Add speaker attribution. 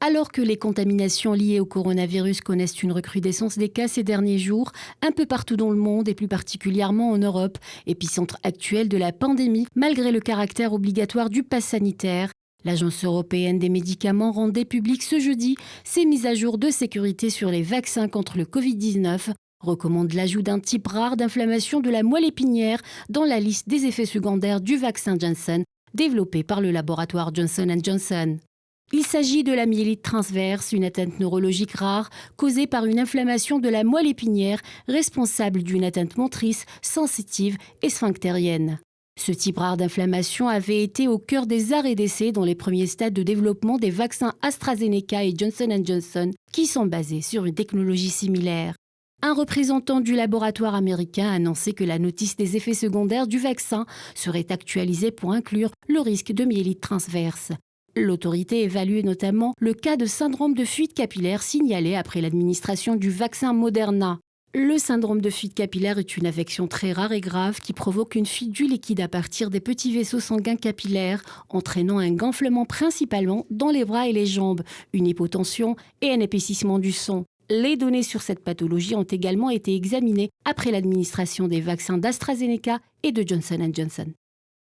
Speaker 1: Alors que les contaminations liées au coronavirus connaissent une recrudescence des cas ces derniers jours, un peu partout dans le monde et plus particulièrement en Europe, épicentre actuel de la pandémie, malgré le caractère obligatoire du pass sanitaire, l'Agence européenne des médicaments rendait public ce jeudi ses mises à jour de sécurité sur les vaccins contre le Covid-19, recommande l'ajout d'un type rare d'inflammation de la moelle épinière dans la liste des effets secondaires du vaccin Janssen, développé par le laboratoire Johnson & Johnson. Il s'agit de la myélite transverse, une atteinte neurologique rare causée par une inflammation de la moelle épinière responsable d'une atteinte motrice, sensitive et sphinctérienne. Ce type rare d'inflammation avait été au cœur des arrêts d'essai dans les premiers stades de développement des vaccins AstraZeneca et Johnson & Johnson, qui sont basés sur une technologie similaire. Un représentant du laboratoire américain a annoncé que la notice des effets secondaires du vaccin serait actualisée pour inclure le risque de myélite transverse. L'autorité évalue notamment le cas de syndrome de fuite capillaire signalé après l'administration du vaccin Moderna. Le syndrome de fuite capillaire est une affection très rare et grave qui provoque une fuite du liquide à partir des petits vaisseaux sanguins capillaires, entraînant un gonflement principalement dans les bras et les jambes, une hypotension et un épaississement du sang. Les données sur cette pathologie ont également été examinées après l'administration des vaccins d'AstraZeneca et de Johnson & Johnson.